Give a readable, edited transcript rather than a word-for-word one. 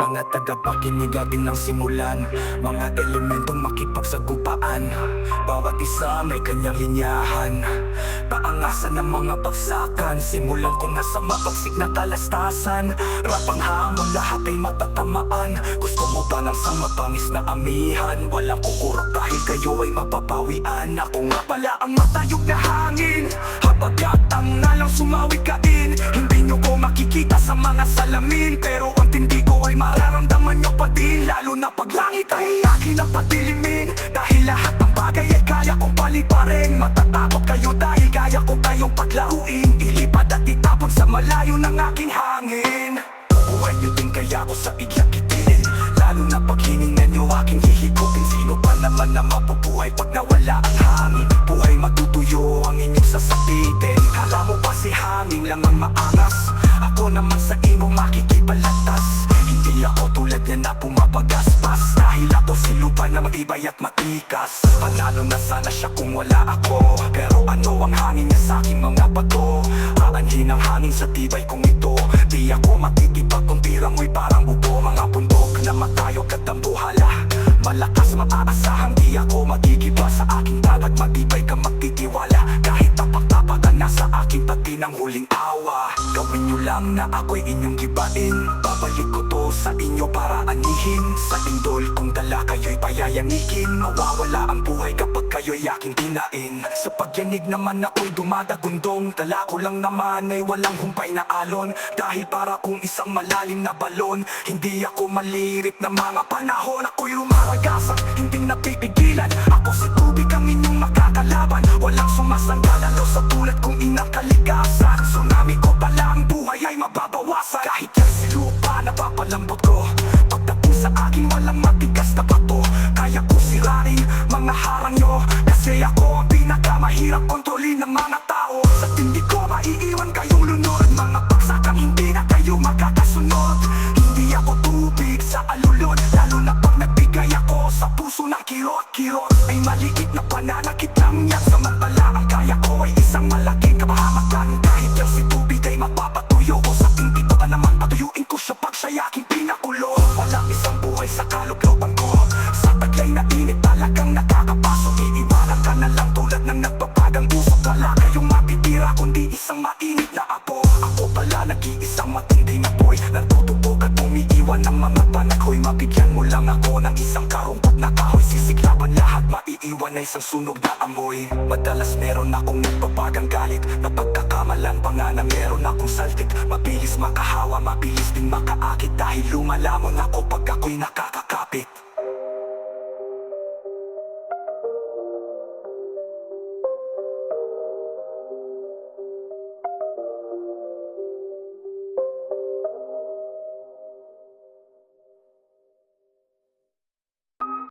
mga tagapakinig atin ng simulan, mga elementong makipagsagupaan. Bawat isa may kanyang linyahan, paangasan ng mga bagsakan. Simulan ko na sa mapagsik na talastasan, rapang hamon lahat ay matatamaan. Gusto mo ba ng sa matamis na amihan? Walang kukurot dahil kayo ay mapapawian. Ako nga pala ang matayog na hangin, habagatang na lang sumawit kain. Hindi nyo ko makikita sa mga salamin, pero ang tindi ko ay mararamdaman nyo pa din. Lalo na pag langit ay akin ang patilimin, dahil lahat ng bagay ay kaya kong paliparin. Matatakot kayo dahil kaya ko kayong paglaruin, ilipad at itapon sa malayo ng aking hangin. Buhay nyo din kaya ko sa igyakitin, lalo na pag hiningan nyo aking hihigupin. Sino pa naman na mapubuhay pag nawala ang hangin? Buhay matutuyo ang inyong sasapitin. Kala mo ba si hangin lang ang maangas? Ako naman sa imong makikipalatas. Hindi ako tulad niya na pumapagaspas, dahil ako si lupa na matibay at matikas. Panalo na sana siya kung wala ako, pero ano ang hangin niya sa aking mga bato? Aanhin ang hangin sa tibay kong ito, di ako matitibag kung tira mo'y parang ubo. Mga bundok na matayog at tambuhala, malakas maaasahan, di ako magigiba. Sa aking dagat matibay ka magtitiwala, kahit tapak-tapak ka nasa aking pati ng huling awa. Gawin nyo lang na ako'y inyong gibain, babalik ko to sa inyo para anihin. Sa indol kung dala kayo'y payayanikin, mawawala ang buhay kapag kayo'y aking dinain. Sa pagyanig naman ako'y dumadagundong, dala ko lang naman ay walang humpay na alon, dahil para kung isang malalim na balon. Hindi ako malirip na mga panahon, ako'y rumaragasan, hindi napipigilan. Ako si tubig ang inyong makakalaban, walang sumasanggal lalo sa tulad kong inang kalikasan. Tsunami ko pala ang buhay ay mababawasan, kahit yan si lupa napapalambot ko. Pagdating sa akin walang matigas na bato, kaya ko sirain mga harang nyo, kasi ako ang pinakamahirap kontrolin ng mga tao. Sa tindi ko maiiwan kayong lunod, mga pagsakang hindi na kayo makakasunod. Hindi ako tubig sa alulod, lalo na pag nagbigay ako sa puso ng kirot-kirot. Ay maliit na pananakit lang yan, samantala ang kaya ko ay isang malaking kapahamakan. Kahit yan si tubig ay mapapatuyo ko, sa tindi ko pa naman patuyuin ko siya pag siya'y aking pinakulo. Walang isang buhay sa kalooban ko, sa taglay na init talagang nakakapasok. Iiwanan ka na lang tulad ng nagpapagang usok. Wala kayong mapitira kundi isang mainit na apo. Ako pala nag-iisang matinding apoy, natutubog at umiiwan ng mga panakoy. Mabigyan mo lang ako ng isang karumpot na kahoy, sisiklaban lahat, maiiwan na isang sunog na amoy. Madalas meron akong nagpapagang galit, napagkakamalan pa nga na meron akong saltik. Mabilis makahawa, mabilis din makaakit, dahil lumalamon ako pag ako'y nakakakapit.